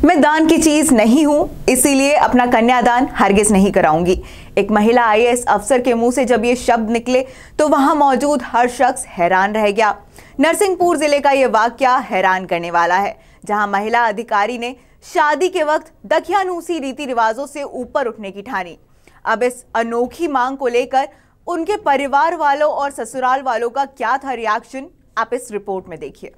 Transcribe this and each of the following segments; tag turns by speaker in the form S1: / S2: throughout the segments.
S1: मैं दान की चीज नहीं हूं, इसीलिए अपना कन्यादान हरगिज नहीं कराऊंगी। एक महिला आईएएस अफसर के मुंह से जब ये शब्द निकले तो वहां मौजूद हर शख्स हैरान रह गया। नरसिंहपुर जिले का ये वाकया हैरान करने वाला है, जहां महिला अधिकारी ने शादी के वक्त दकियानूसी रीति रिवाजों से ऊपर उठने की ठानी। अब इस अनोखी मांग को लेकर उनके परिवार वालों और ससुराल वालों का क्या था रिएक्शन, आप इस रिपोर्ट में देखिए।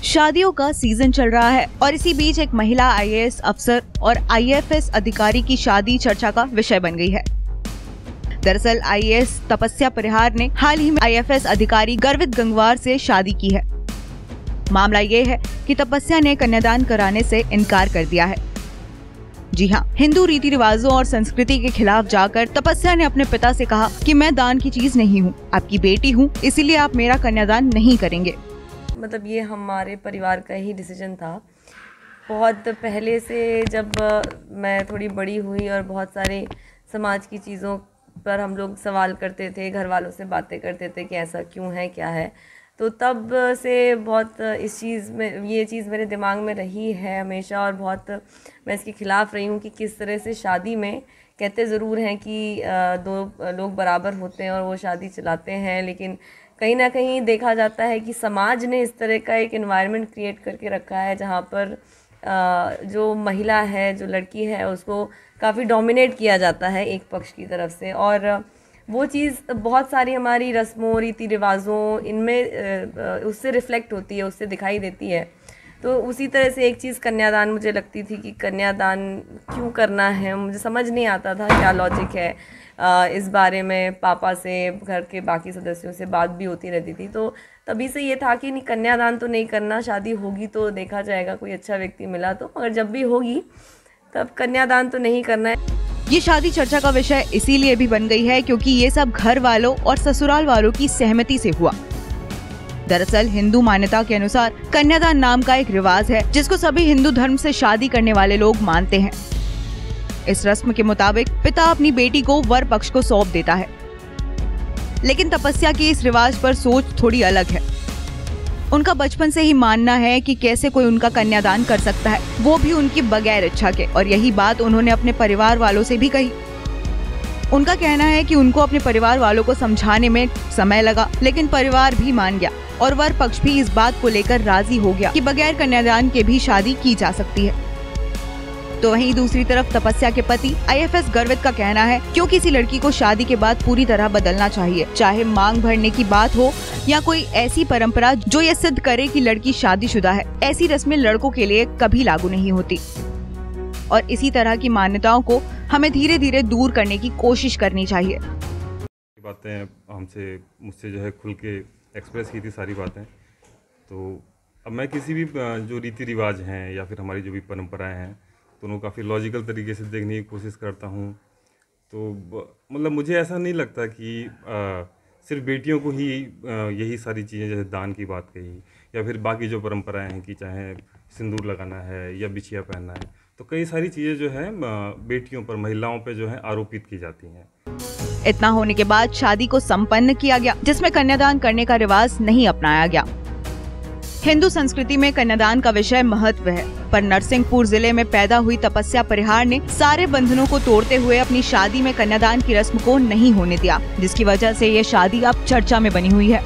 S1: शादियों का सीजन चल रहा है और इसी बीच एक महिला आईएएस अफसर और आईएफएस अधिकारी की शादी चर्चा का विषय बन गई है। दरअसल आईएएस तपस्या परिहार ने हाल ही में आईएफएस अधिकारी गर्वित गंगवार से शादी की है। मामला ये है कि तपस्या ने कन्यादान कराने से इनकार कर दिया है। जी हाँ, हिंदू रीति रिवाजों और संस्कृति के खिलाफ जाकर तपस्या ने अपने पिता से कहा कि मैं दान की चीज नहीं हूँ, आपकी बेटी हूँ, इसीलिए आप मेरा कन्यादान नहीं करेंगे।
S2: मतलब ये हमारे परिवार का ही डिसीजन था। बहुत पहले से जब मैं थोड़ी बड़ी हुई और बहुत सारे समाज की चीज़ों पर हम लोग सवाल करते थे, घर वालों से बातें करते थे कि ऐसा क्यों है, क्या है, तो तब से बहुत इस चीज़ में ये चीज़ मेरे दिमाग में रही है हमेशा। और बहुत मैं इसके ख़िलाफ़ रही हूँ कि किस तरह से शादी में कहते ज़रूर हैं कि दो लोग बराबर होते हैं और वो शादी चलाते हैं, लेकिन कहीं ना कहीं देखा जाता है कि समाज ने इस तरह का एक एनवायरनमेंट क्रिएट करके रखा है जहाँ पर जो महिला है, जो लड़की है, उसको काफ़ी डोमिनेट किया जाता है एक पक्ष की तरफ से। और वो चीज़ बहुत सारी हमारी रस्मों, रीति रिवाजों, इनमें उससे रिफ्लेक्ट होती है, उससे दिखाई देती है। तो उसी तरह से एक चीज़ कन्यादान मुझे लगती थी कि कन्यादान क्यों करना है, मुझे समझ नहीं आता था क्या लॉजिक है। इस बारे में पापा से, घर के बाकी सदस्यों से बात भी होती रहती थी। तो तभी से ये था कि नहीं, कन्यादान तो नहीं करना, शादी होगी तो देखा जाएगा, कोई अच्छा व्यक्ति मिला तो, मगर जब भी होगी तब कन्यादान तो नहीं करना है।
S1: ये शादी चर्चा का विषय इसीलिए भी बन गई है क्योंकि ये सब घर वालों और ससुराल वालों की सहमति से हुआ। दरअसल हिंदू मान्यता के अनुसार कन्यादान नाम का एक रिवाज है जिसको सभी हिंदू धर्म से शादी करने वाले लोग मानते हैं। इस रस्म के मुताबिक पिता अपनी बेटी को वर पक्ष को सौंप देता है, लेकिन तपस्या की इस रिवाज पर सोच थोड़ी अलग है। उनका बचपन से ही मानना है कि कैसे कोई उनका कन्यादान कर सकता है, वो भी उनकी बगैर इच्छा के, और यही बात उन्होंने अपने परिवार वालों से भी कही। उनका कहना है कि उनको अपने परिवार वालों को समझाने में समय लगा, लेकिन परिवार भी मान गया और वर पक्ष भी इस बात को लेकर राजी हो गया कि बगैर कन्यादान के भी शादी की जा सकती है। तो वहीं दूसरी तरफ तपस्या के पति आईएफएस गर्वित का कहना है क्यों किसी लड़की को शादी के बाद पूरी तरह बदलना चाहिए, चाहे मांग भरने की बात हो या कोई ऐसी परंपरा जो ये सिद्ध करे कि लड़की शादीशुदा है। ऐसी रस्में लड़कों के लिए कभी लागू नहीं होती और इसी तरह की मान्यताओं को हमें धीरे धीरे दूर करने की कोशिश करनी चाहिए।
S3: बातें मुझसे जो है खुल के एक्सप्रेस की थी सारी बातें। तो अब मैं किसी भी जो रीति रिवाज हैं या फिर हमारी जो भी परंपराएं हैं तो उनको काफ़ी लॉजिकल तरीके से देखने की कोशिश करता हूँ। तो मतलब मुझे ऐसा नहीं लगता कि सिर्फ बेटियों को ही यही सारी चीज़ें, जैसे दान की बात कही या फिर बाकी जो परंपराएं हैं कि चाहे सिंदूर लगाना है या बिछिया पहनना है, तो कई सारी चीज़ें जो है बेटियों पर, महिलाओं पर जो है आरोपित की जाती हैं।
S1: इतना होने के बाद शादी को संपन्न किया गया, जिसमें कन्यादान करने का रिवाज नहीं अपनाया गया। हिंदू संस्कृति में कन्यादान का विषय महत्व है, पर नरसिंहपुर जिले में पैदा हुई तपस्या परिहार ने सारे बंधनों को तोड़ते हुए अपनी शादी में कन्यादान की रस्म को नहीं होने दिया, जिसकी वजह से ये शादी अब चर्चा में बनी हुई है।